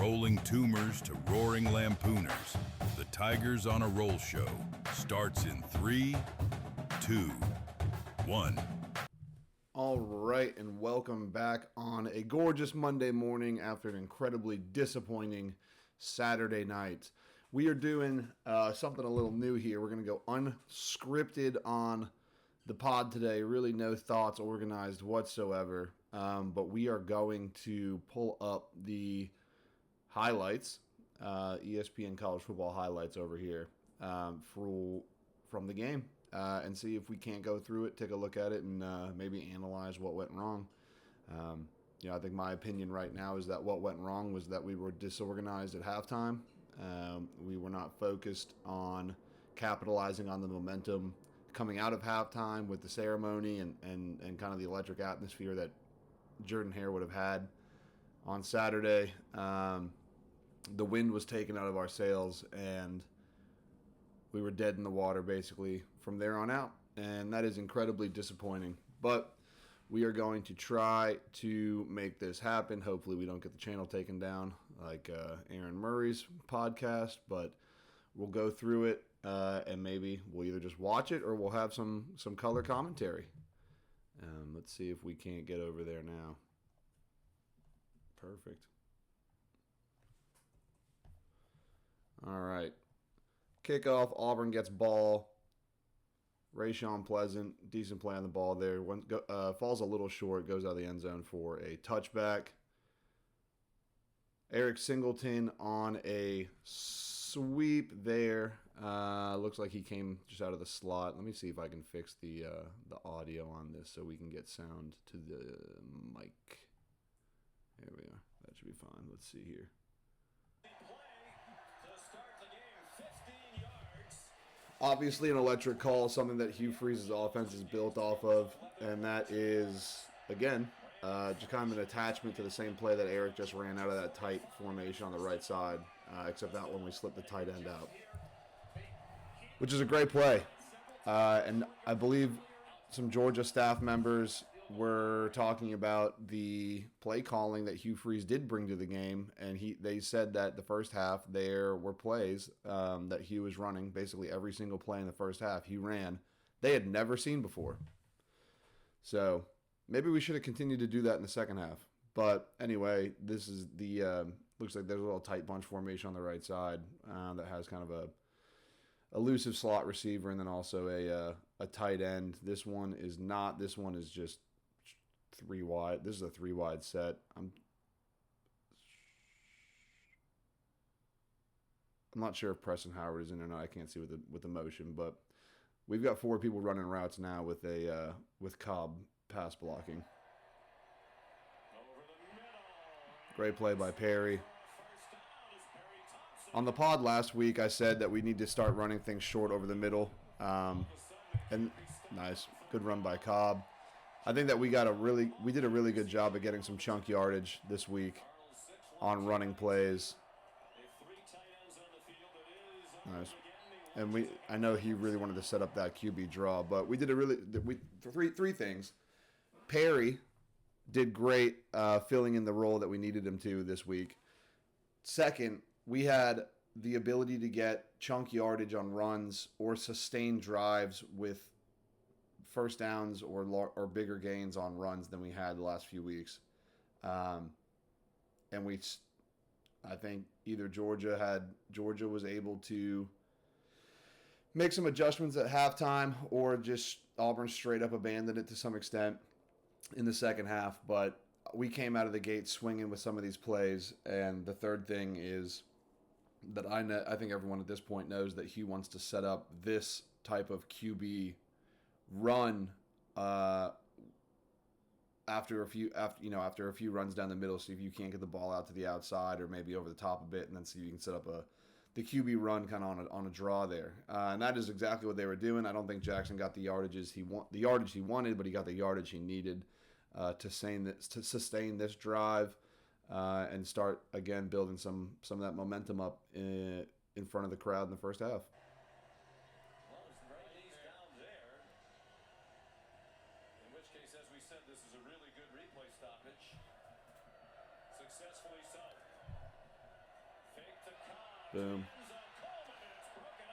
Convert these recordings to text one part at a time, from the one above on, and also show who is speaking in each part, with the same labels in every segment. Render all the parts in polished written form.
Speaker 1: rolling tumors to roaring lampooners, the Tigers on a Roll show starts in 3, 2, 1.
Speaker 2: All right, and welcome back on a gorgeous Monday morning after an incredibly disappointing Saturday night. We are doing something a little new here. We're going to go unscripted on the pod today. Really no thoughts organized whatsoever, but we are going to pull up the highlights, ESPN college football highlights over here from the game. And see if we can't go through it, take a look at it, and maybe analyze what went wrong. I think my opinion right now is that what went wrong was that we were disorganized at halftime. We were not focused on capitalizing on the momentum coming out of halftime with the ceremony and kind of the electric atmosphere that Jordan Hare would have had on Saturday. The wind was taken out of our sails, and we were dead in the water basically from there on out, and that is incredibly disappointing. But we are going to try to make this happen. Hopefully we don't get the channel taken down like Aaron Murray's podcast, but we'll go through it, and maybe we'll either just watch it or we'll have some color commentary. Let's see if we can't get over there now. Perfect. All right. Kickoff, Auburn gets ball. Rayshon Pleasant, decent play on the ball there. Falls a little short, goes out of the end zone for a touchback. Eric Singleton on a sweep there. Looks like he came just out of the slot. Let me see if I can fix the audio on this so we can get sound to the mic. There we are. That should be fine. Let's see here. Obviously an electric call, something that Hugh Freeze's offense is built off of, and that is, again, just kind of an attachment to the same play that Eric just ran out of that tight formation on the right side, except that one we slipped the tight end out, which is a great play. And I believe some Georgia staff members were talking about the play calling that Hugh Freeze did bring to the game, and they said that the first half there were plays that Hugh was running. Basically every single play in the first half he ran they had never seen before. So maybe we should have continued to do that in the second half. But anyway, this is the looks like there's a little tight bunch formation on the right side that has kind of a elusive slot receiver and then also a tight end. This one is not. This one is just 3 wide. This is a 3 wide set. I'm not sure if Preston Howard is in or not. I can't see with the motion, but we've got 4 people running routes now with Cobb pass blocking. Great play by Perry. On the pod last week, I said that we need to start running things short over the middle. And nice, good run by Cobb. I think that we did a really good job of getting some chunk yardage this week on running plays. Nice. And I know he really wanted to set up that QB draw, but we did three things. Perry did great filling in the role that we needed him to this week. Second, we had the ability to get chunk yardage on runs or sustain drives with first downs or bigger gains on runs than we had the last few weeks. And I think either Georgia was able to make some adjustments at halftime, or just Auburn straight up abandoned it to some extent in the second half. But we came out of the gate swinging with some of these plays. And the third thing is that I think everyone at this point knows that he wants to set up this type of QB run after a few runs down the middle, see if you can't get the ball out to the outside or maybe over the top a bit, and then see if you can set up the QB run kind of on a draw there. And that is exactly what they were doing. I don't think Jackson got the yardage he wanted, but he got the yardage he needed to sustain this drive and start again building some of that momentum up in front of the crowd in the first half.
Speaker 3: As we said, this is a really good replay stoppage. Successfully so.
Speaker 2: Boom.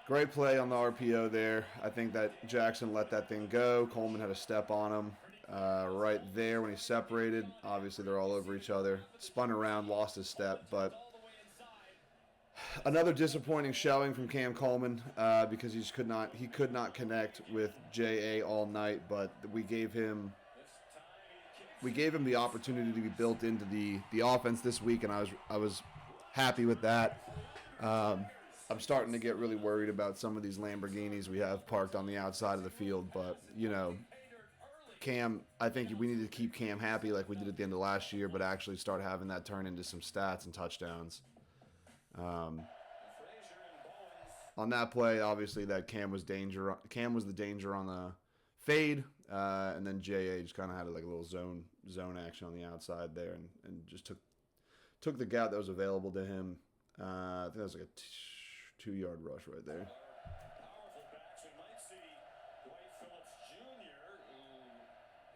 Speaker 2: Great play on the RPO there. I think that Jackson let that thing go. Coleman had a step on him right there when he separated. Obviously, they're all over each other. Spun around, lost his step, but another disappointing showing from Cam Coleman because he could not connect with JA all night. But we gave him the opportunity to be built into the offense this week, and I was happy with that. I'm starting to get really worried about some of these Lamborghinis we have parked on the outside of the field, but Cam, I think we need to keep Cam happy like we did at the end of last year, but actually start having that turn into some stats and touchdowns. On that play, obviously that Cam was the danger on the fade, and then JA just kind of had like a little zone action on the outside there, and just took the gap that was available to him. I think that was like a 2-yard rush right there.
Speaker 3: Powerful backs. We might see Dwight Phillips Jr., who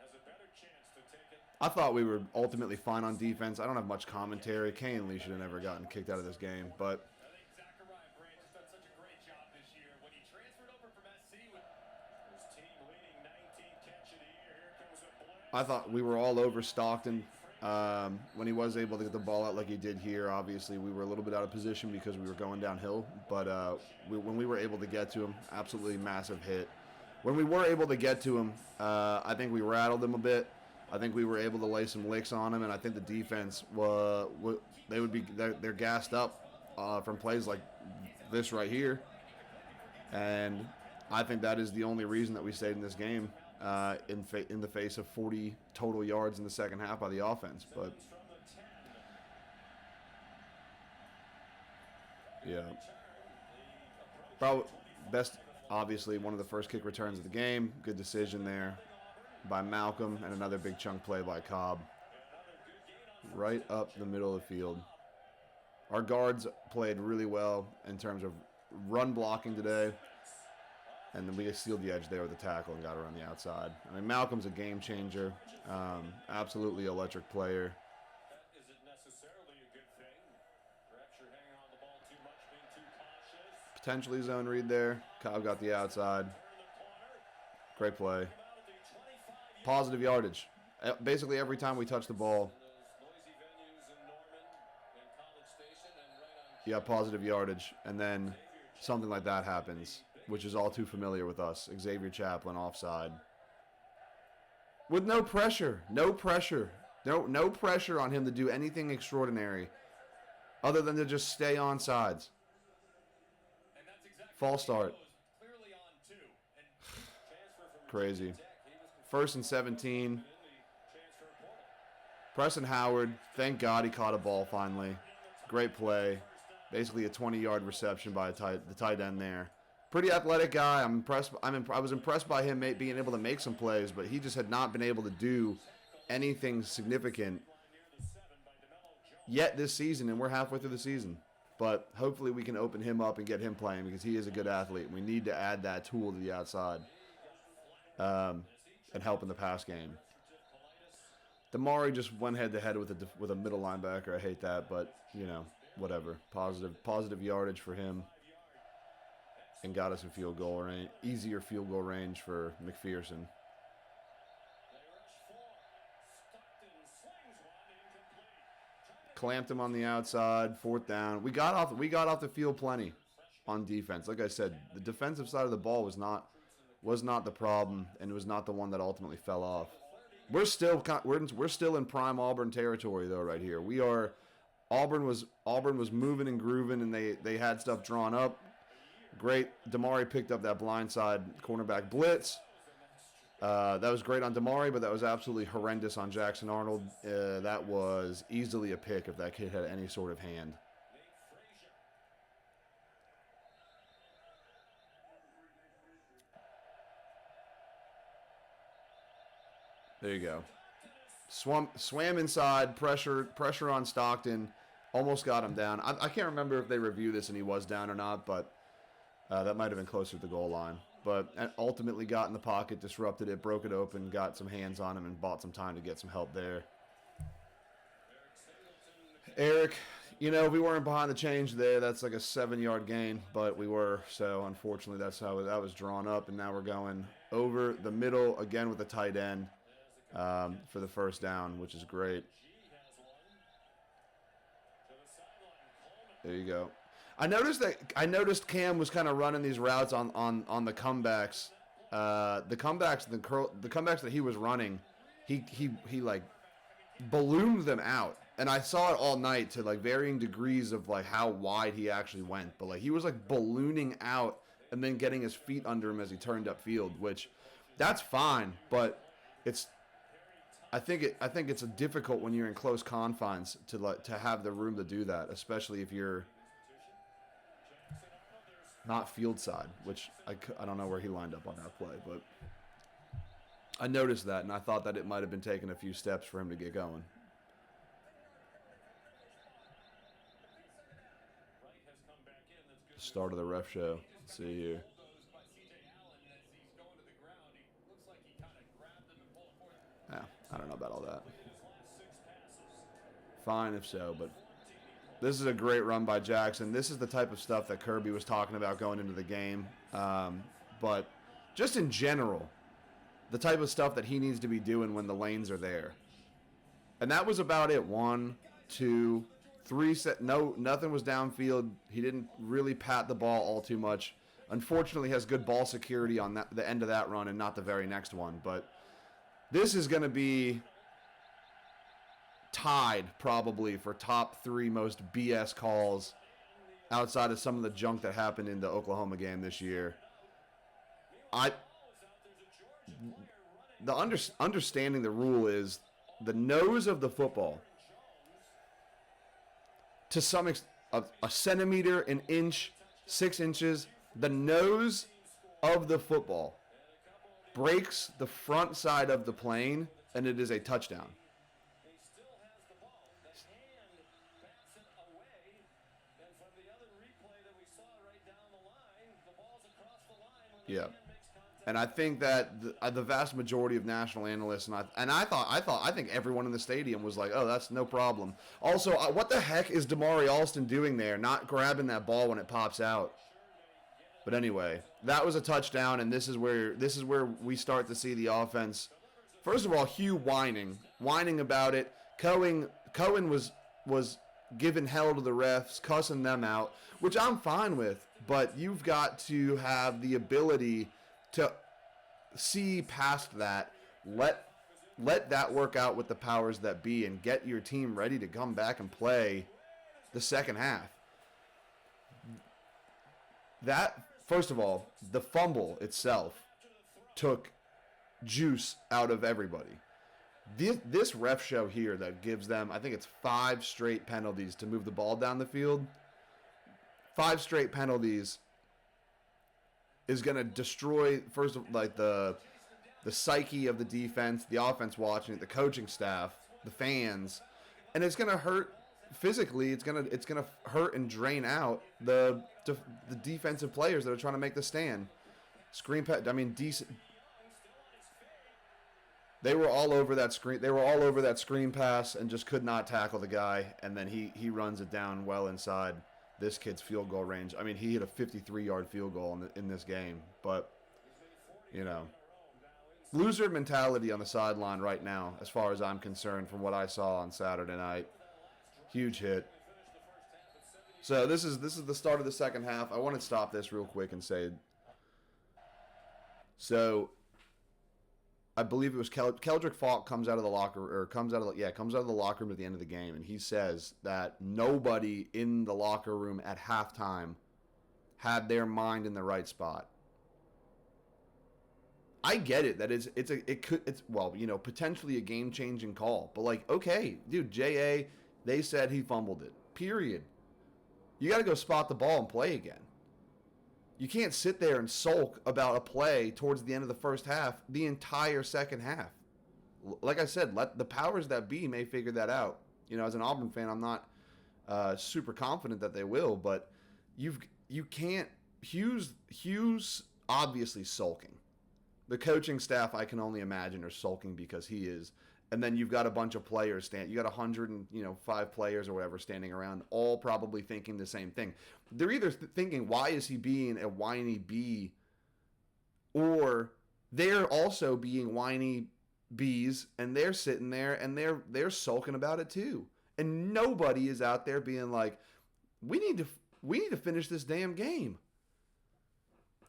Speaker 3: has a better chance to take it.
Speaker 2: I thought we were ultimately fine on defense. I don't have much commentary. Kane and Lee should have never gotten kicked out of this game, but
Speaker 3: I think Zachariah Branch has done such a great job this year. When he transferred over from SC with his team leading 19 catch of the year, here comes a blitz.
Speaker 2: I thought we were all over Stockton. When he was able to get the ball out like he did here, obviously we were a little bit out of position because we were going downhill. But when we were able to get to him, absolutely massive hit. When we were able to get to him, I think we rattled him a bit. I think we were able to lay some licks on him, and I think the defense they're gassed up from plays like this right here. And I think that is the only reason that we stayed in this game. In the face of 40 total yards in the second half by the offense. But yeah, probably best, obviously one of the first kick returns of the game. Good decision there by Malcolm, and another big chunk play by Cobb right up the middle of the field. Our guards played really well in terms of run blocking today. And then we just sealed the edge there with the tackle and got her on the outside. I mean, Malcolm's a game changer. Absolutely electric player.
Speaker 3: Is it necessarily a good thing? Perhaps you're hanging on the ball too much, being too cautious.
Speaker 2: Potentially zone read there. Cobb got the outside. Great play. Positive yardage. Basically every time we touch the ball,
Speaker 3: Noisy venues in Norman and College Station and right on.
Speaker 2: you have positive yardage. And then something like that happens, which is all too familiar with us. Xavier Chaplin offside. With no pressure. No pressure on him to do anything extraordinary other than to just stay on sides.
Speaker 3: And that's exactly
Speaker 2: False start.
Speaker 3: clearly on two. And transfer from
Speaker 2: Crazy.
Speaker 3: Tech. He was
Speaker 2: 1st and 17.
Speaker 3: in the transfer portal.
Speaker 2: Preston Howard, thank God he caught a ball finally. Great play. Basically a 20-yard reception by the tight end there. Pretty athletic guy. I'm impressed. I was impressed by him being able to make some plays, but he just had not been able to do anything significant yet this season, and we're halfway through the season. But hopefully we can open him up and get him playing because he is a good athlete. We need to add that tool to the outside and help in the pass game. Damari just went head-to-head with a middle linebacker. I hate that, but, whatever. Positive yardage for him. And got us in field goal range, easier field goal range for McPherson. Clamped him on the outside, 4th down. We got off the field plenty on defense. Like I said, the defensive side of the ball was not the problem, and it was not the one that ultimately fell off. We're still in prime Auburn territory though right here. Auburn was moving and grooving, and they had stuff drawn up. Great. Damari picked up that blindside cornerback blitz. That was great on Damari, but that was absolutely horrendous on Jackson Arnold. That was easily a pick if that kid had any sort of hand. There you go. Swam inside, pressure on Stockton. Almost got him down. I can't remember if they reviewed this and he was down or not, but that might have been closer to the goal line. But ultimately got in the pocket, disrupted it, broke it open, got some hands on him, and bought some time to get some help there. Eric, if we weren't behind the change there, that's like a 7-yard gain, but we were. So unfortunately, that's how that was drawn up, and now we're going over the middle again with the tight end for the first down, which is great. There you go. I noticed Cam was kind of running these routes on the comebacks. The comebacks that he was running, he like ballooned them out. And I saw it all night to like varying degrees of like how wide he actually went. But like he was like ballooning out and then getting his feet under him as he turned upfield, which that's fine, but I think it's a difficult when you're in close confines to have the room to do that, especially if you're not field side, which I don't know where he lined up on that play, but I noticed that and I thought that it might have been taking a few steps for him to get going. Start of the ref show. Let's see here. Yeah, I don't know about all that. Fine if so, but this is a great run by Jackson. This is the type of stuff that Kirby was talking about going into the game. But just in general, the type of stuff that he needs to be doing when the lanes are there. And that was about it. 1, 2, 3 set. No, nothing was downfield. He didn't really pat the ball all too much. Unfortunately, has good ball security on the end of that run and not the very next one. But this is going to be tied probably for top 3 most BS calls outside of some of the junk that happened in the Oklahoma game this year. Understanding the rule is the nose of the football to some extent, a centimeter, an inch, 6 inches, the nose of the football breaks the front side of the plane, and it is a touchdown. Yeah. And I think that the vast majority of national analysts I think everyone in the stadium was like, "Oh, that's no problem." Also, what the heck is Damari Alston doing there, not grabbing that ball when it pops out? But anyway, that was a touchdown, and this is where we start to see the offense. First of all, Hugh whining about it. Cohen was giving hell to the refs, cussing them out, which I'm fine with. But you've got to have the ability to see past that, let that work out with the powers that be, and get your team ready to come back and play the second half. That, first of all, the fumble itself took juice out of everybody. This ref show here that gives them, I think it's 5 straight penalties to move the ball down the field. 5 straight penalties is going to destroy, first of like the psyche of the defense, the offense watching it, the coaching staff, the fans, and it's going to hurt physically. It's going to hurt and drain out the defensive players that are trying to make the stand. They were all over that screen. They were all over that screen pass and just could not tackle the guy. And then he runs it down well inside this kid's field goal range. I mean, he hit a 53-yard field goal in this game. But, loser mentality on the sideline right now, as far as I'm concerned, from what I saw on Saturday night. Huge hit. So this is the start of the second half. I want to stop this real quick and say, so I believe it was Keldrick Falk comes out of the locker room at the end of the game, and he says that nobody in the locker room at halftime had their mind in the right spot. I get it that it's potentially a game-changing call, but like, okay, dude, JA, they said he fumbled it. Period. You got to go spot the ball and play again. You can't sit there and sulk about a play towards the end of the first half, the entire second half. Like I said, let the powers that be may figure that out. As an Auburn fan, I'm not super confident that they will, but you can't. Hughes obviously sulking. The coaching staff, I can only imagine, are sulking because he is And then you've got a bunch of players you got 105 players or whatever standing around, all probably thinking the same thing. They're either thinking, why is he being a whiny bee? Or they're also being whiny bees, and they're sitting there and they're sulking about it too. And nobody is out there being like, we need to finish this damn game.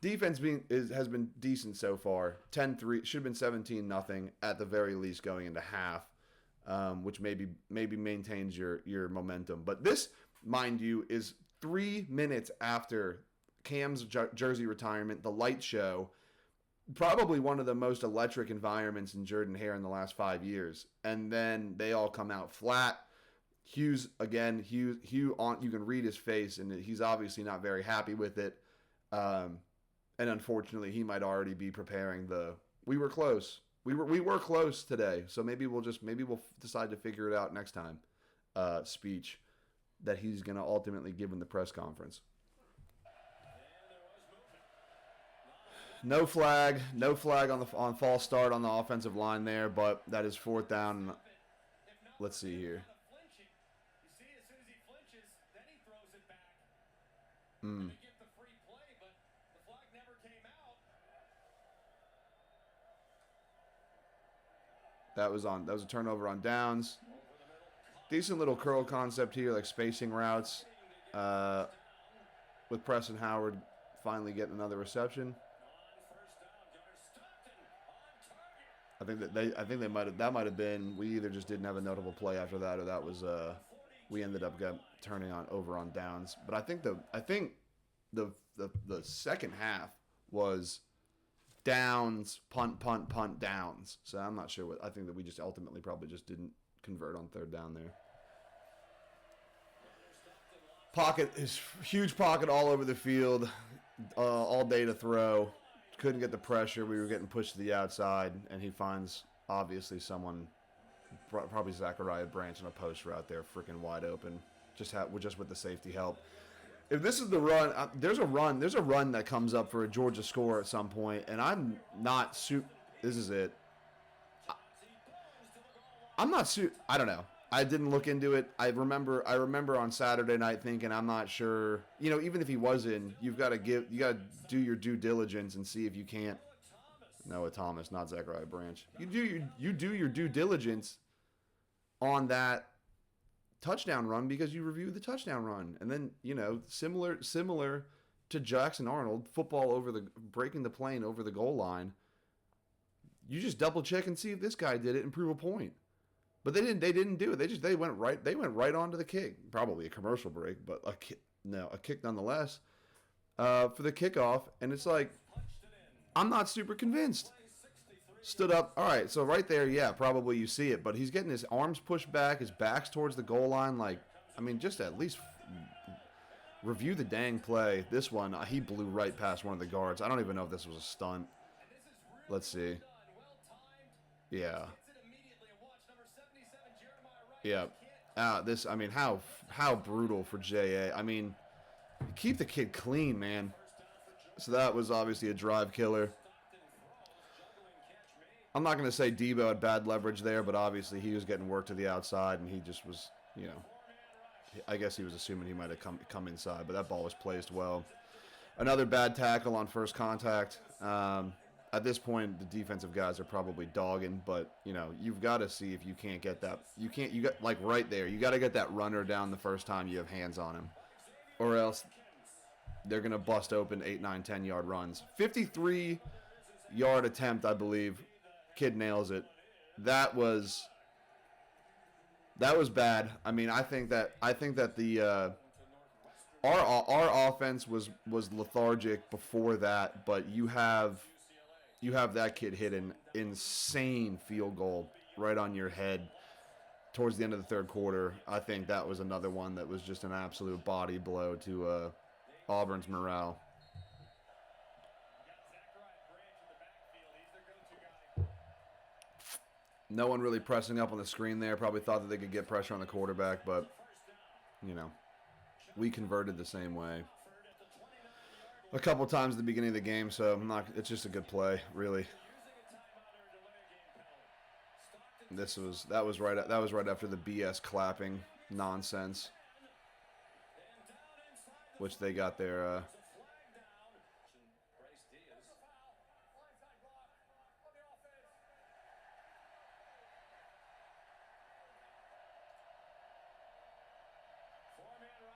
Speaker 2: Defense has been decent so far. 10-3, should have been 17-0 at the very least going into half, which maybe maintains your momentum. But this, mind you, is 3 minutes after Cam's jersey retirement, the light show, probably one of the most electric environments in Jordan-Hare in the last 5 years. And then they all come out flat. Hugh, you can read his face, and he's obviously not very happy with it. And unfortunately, he might already be preparing we were close. We were close today. So maybe we'll decide to figure it out next time speech that he's going to ultimately give in the press conference. No flag on false start on the offensive line there, but that is 4th down. Let's see here. That was a turnover on downs. Decent little curl concept here, like spacing routes. With Preston Howard finally getting another reception. I think that might have been, we either just didn't have a notable play after that, or that was we ended up turning over on downs. But I think the second half was downs, punt, downs. So I'm not sure I think that we just ultimately probably just didn't convert on 3rd down there. Pocket is huge pocket all over the field, all day to throw. Couldn't get the pressure. We were getting pushed to the outside, and he finds obviously someone, probably Zachariah Branch in a post route there, freaking wide open. Just with the safety help. If this is the run, there's a run that comes up for a Georgia score at some point, and I'm not this is it. I'm not I don't know. I didn't look into it. I remember on Saturday night thinking, I'm not sure. Even if he was in, you got to do your due diligence and see if you can't. Noah Thomas, not Zachariah Branch. You do your due diligence on that touchdown run because you review the touchdown run, and then similar to Jackson Arnold, breaking the plane over the goal line. You just double check and see if this guy did it and prove a point. But they didn't do it. They went right onto the kick. Probably a commercial break, but a kick nonetheless for the kickoff. And it's like, I'm not super convinced. Stood up. All right, so right there, yeah, probably you see it. But he's getting his arms pushed back, his back's towards the goal line. Just at least review the dang play. This one, he blew right past one of the guards. I don't even know if this was a stunt. Let's see. Yeah. Yeah. How brutal for J.A. Keep the kid clean, man. So that was obviously a drive killer. I'm not going to say Debo had bad leverage there, but obviously he was getting work to the outside, and he just was, I guess he was assuming he might have come inside, but that ball was placed well. Another bad tackle on first contact. At this point, the defensive guys are probably dogging, but, you've got to see if you can't get that. You got, right there, you got to get that runner down the first time you have hands on him, or else they're going to bust open 8, 9, 10-yard runs. 53-yard attempt, I believe. Kid nails it. That was bad. I think that the our offense was lethargic before that, but you have that kid hit an insane field goal right on your head towards the end of the third quarter. I think that was another one that was just an absolute body blow to Auburn's morale. No one really pressing up on the screen there. Probably thought that they could get pressure on the quarterback, but, we converted the same way a couple times at the beginning of the game, so it's just a good play, really. That was right after the BS clapping nonsense, which they got their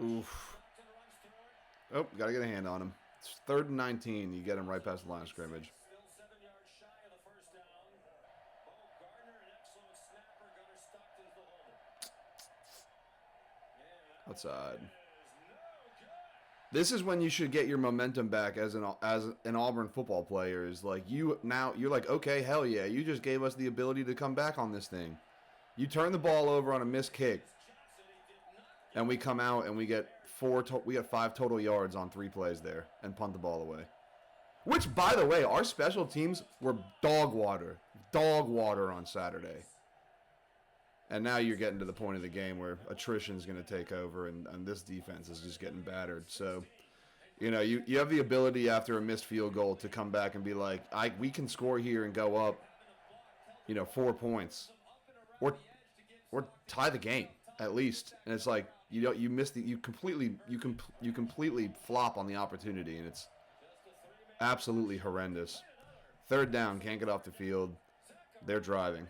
Speaker 2: oof. Oh, gotta get a hand on him. It's 3rd and 19. You get him right past the line of scrimmage.
Speaker 3: Still 7 yards shy of the first down. Bo Gardner, an excellent snapper. Gunner Stockton's the holder.
Speaker 2: Outside. This is when you should get your momentum back as an Auburn football player. Is like you're like, okay, hell yeah, you just gave us the ability to come back on this thing. You turn the ball over on a missed kick, and we come out and we get 5 total yards on 3 plays there and punt the ball away. Which, by the way, our special teams were dog water on Saturday. And now you're getting to the point of the game where attrition is going to take over, and this defense is just getting battered. So, you have the ability after a missed field goal to come back and be like, we can score here and go up, 4 points, or tie the game at least. And it's like you completely flop on the opportunity, and it's absolutely horrendous. 3rd down, can't get off the field. They're driving.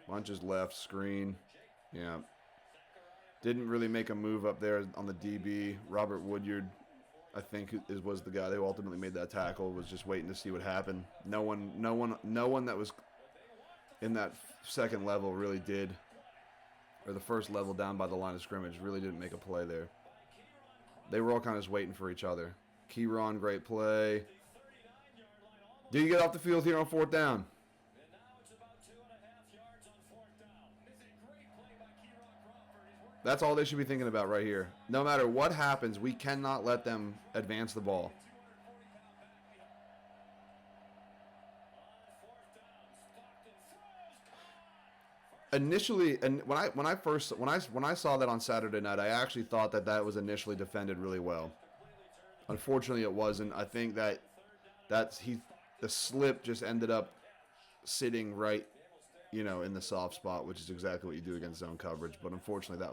Speaker 2: Bunches left, screen. Yeah. Didn't really make a move up there on the DB. Robert Woodyard, I think, was the guy who ultimately made that tackle, was just waiting to see what happened. No one that was in that second level really did, or the first level down by the line of scrimmage, really didn't make a play there. They were all kind of just waiting for each other. Keyron, great play. Do you get off the field here on 4th down? That's all they should be thinking about right here. No matter what happens, we cannot let them advance the ball. Initially, and when I saw that on Saturday night, I actually thought that was initially defended really well. Unfortunately, it wasn't. I think the slip just ended up sitting right, in the soft spot, which is exactly what you do against zone coverage. But unfortunately,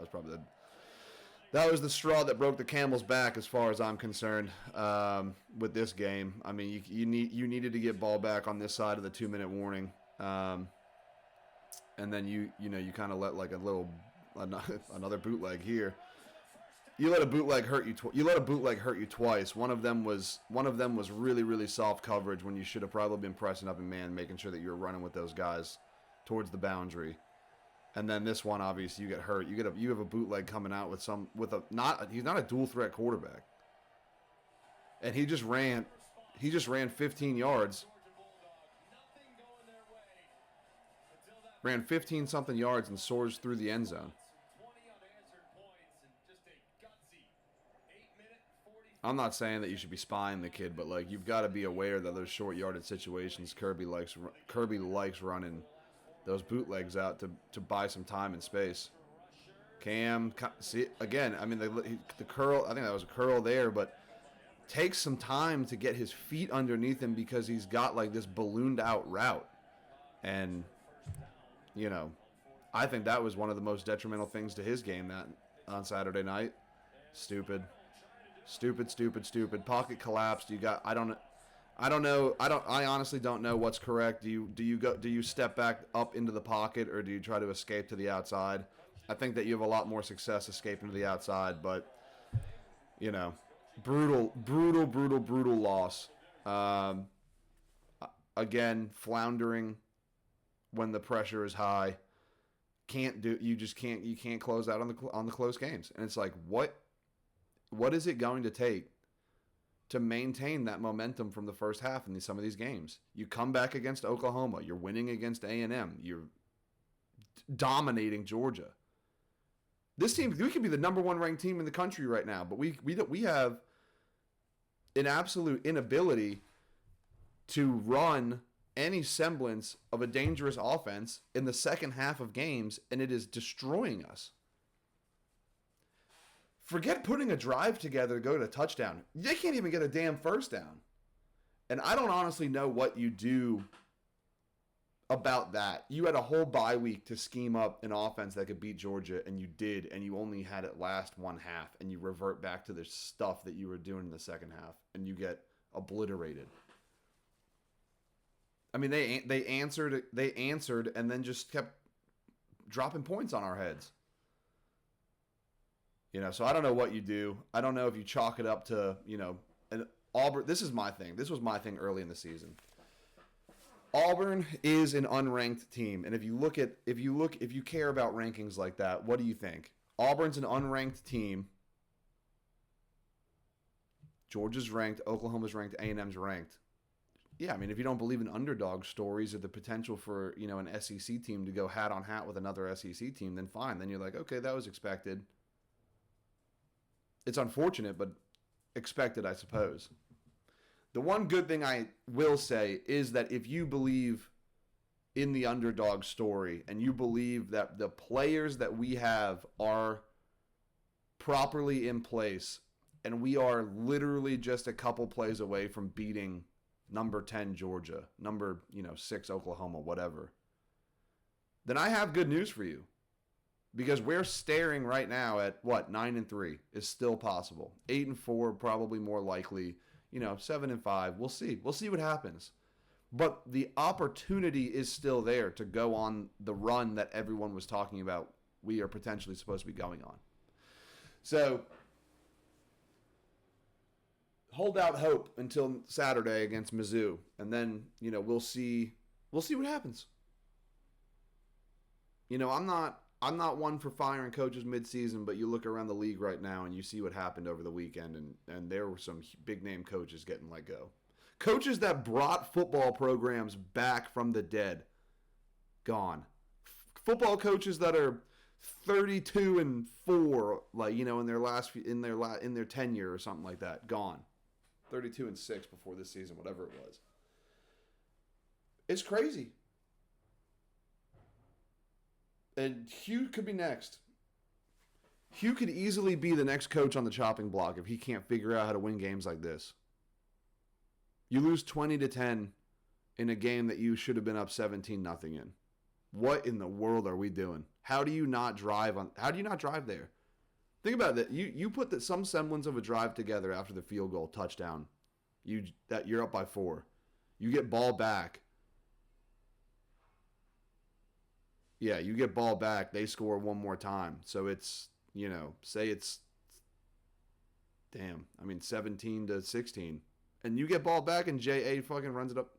Speaker 2: that was the straw that broke the camel's back, as far as I'm concerned, with this game. I mean, you needed to get ball back on this side of the 2-minute warning, and then you kind of let like another bootleg here. You let a bootleg hurt you. You let a bootleg hurt you twice. One of them was really, really soft coverage when you should have probably been pressing up in man, making sure that you're running with those guys towards the boundary. And then this one, obviously, you get hurt. You have a bootleg coming out he's not a dual threat quarterback. And he just ran 15 yards. Ran 15 something yards and soars through the end zone. I'm not saying that you should be spying the kid, but like you've got to be aware that those short yarded situations, Kirby likes running those bootlegs out to buy some time and space. Cam, see again. I mean, the curl. I think that was a curl there, but takes some time to get his feet underneath him because he's got like this ballooned out route, and I think that was one of the most detrimental things to his game that on Saturday night. Stupid. Pocket collapsed. I honestly don't know what's correct. Do you step back up into the pocket, or do you try to escape to the outside? I think that you have a lot more success escaping to the outside, but brutal loss. Again, floundering when the pressure is high. You can't close out on the close games. And it's like, what is it going to take to maintain that momentum from the first half in some of these games? You come back against Oklahoma, you're winning against A&M, you're dominating Georgia. This team, we could be the number 1 ranked team in the country right now, but we have an absolute inability to run any semblance of a dangerous offense in the second half of games, and it is destroying us. Forget putting a drive together to go to touchdown. They can't even get a damn first down. And I don't honestly know what you do about that. You had a whole bye week to scheme up an offense that could beat Georgia, and you did, and you only had it last one half, and you revert back to the stuff that you were doing in the second half, and you get obliterated. I mean, they answered, and then just kept dropping points on our heads. So I don't know what you do. I don't know if you chalk it up to, an Auburn. This is my thing. This was my thing early in the season. Auburn is an unranked team, and if you care about rankings like that, what do you think? Auburn's an unranked team. Georgia's ranked. Oklahoma's ranked. A&M's ranked. Yeah, I mean, if you don't believe in underdog stories or the potential for an SEC team to go hat on hat with another SEC team, then fine. Then you're like, okay, that was expected. It's unfortunate, but expected, I suppose. The one good thing I will say is that if you believe in the underdog story and you believe that the players that we have are properly in place and we are literally just a couple plays away from beating number 10 Georgia, number 6 Oklahoma, whatever, then I have good news for you. Because we're staring right now at 9-3 is still possible. 8-4 probably more likely. 7-5. We'll see. We'll see what happens. But the opportunity is still there to go on the run that everyone was talking about we are potentially supposed to be going on. So hold out hope until Saturday against Mizzou, and then we'll see what happens. I'm not one for firing coaches midseason, but you look around the league right now and you see what happened over the weekend, and there were some big-name coaches getting let go. Coaches that brought football programs back from the dead, gone. Football coaches that are 32-4, in their tenure or something like that, gone. 32-6 before this season, whatever it was. It's crazy. And Hugh could be next. Hugh could easily be the next coach on the chopping block if he can't figure out how to win games like this. You lose 20-10 in a game that you should have been up 17-0 in. What in the world are we doing? How do you not drive there? Think about it. You put some semblance of a drive together after the field goal touchdown. You're up by 4. You get ball back. Yeah, you get ball back, they score one more time. So it's, say it's 17-16. And you get ball back and J.A. fucking runs it up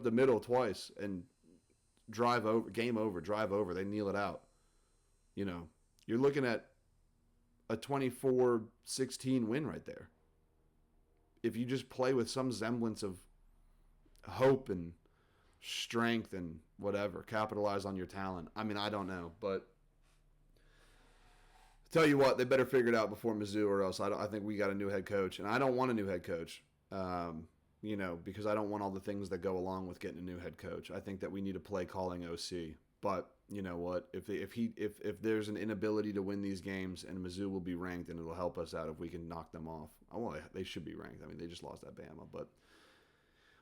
Speaker 2: the middle twice and drive over, drive over. They kneel it out. You're looking at a 24-16 win right there. If you just play with some semblance of hope and strength and whatever, capitalize on your talent. I mean, I don't know, but tell you what, they better figure it out before Mizzou, or else I think we got a new head coach, and I don't want a new head coach, because I don't want all the things that go along with getting a new head coach. I think that we need a play calling OC, but you know what? If there's an inability to win these games, and Mizzou will be ranked, and it'll help us out if we can knock them off. Well, they should be ranked. I mean, they just lost at Bama, but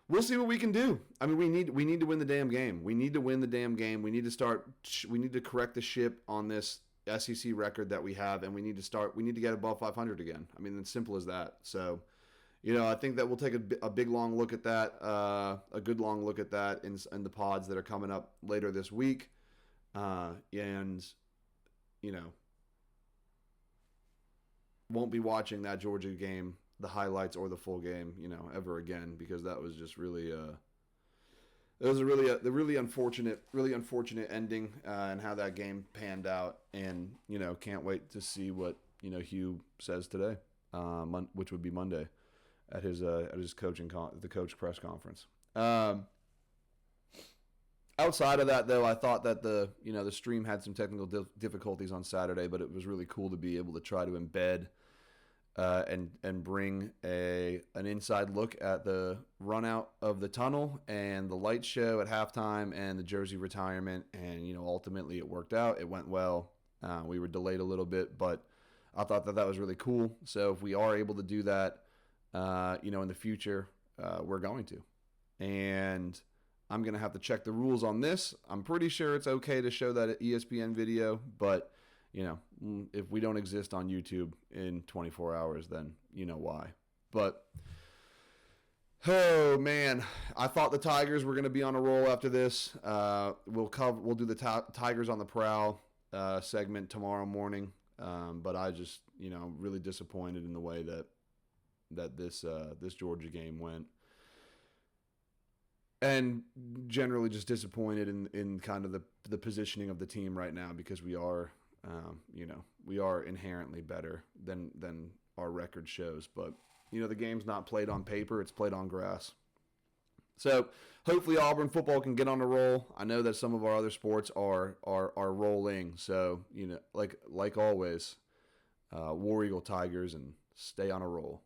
Speaker 2: we'll see what we can do. I mean, we need to win the damn game. We need to win the damn game. We need to correct the ship on this SEC record that we have, and we need to get above 500 again. I mean, it's simple as that. So, I think that we'll take a big long look at that, a good long look at that in the pods that are coming up later this week. Won't be watching that Georgia game, the highlights or the full game, ever again, because that was just really, it was a really unfortunate ending, and how that game panned out, and can't wait to see what Hugh says today, which would be Monday, at his the coach press conference. Outside of that, though, I thought that the stream had some technical difficulties on Saturday, but it was really cool to be able to try to embed and bring an inside look at the run out of the tunnel and the light show at halftime and the jersey retirement, and ultimately it worked out. It went well. We were delayed a little bit, but I thought that was really cool. So if we are able to do that, in the future, we're going to. And I'm going to have to check the rules on this. I'm pretty sure it's okay to show that ESPN video, but, if we don't exist on YouTube in 24 hours, then you know why. But, oh, man, I thought the Tigers were going to be on a roll after this. We'll do the Tigers on the Prowl segment tomorrow morning. But I just, really disappointed in the way that this Georgia game went. And generally just disappointed in kind of the positioning of the team right now, because we are inherently better than our record shows. But, the game's not played on paper, it's played on grass. So hopefully Auburn football can get on a roll. I know that some of our other sports are rolling. So, like always, War Eagle Tigers, and stay on a roll.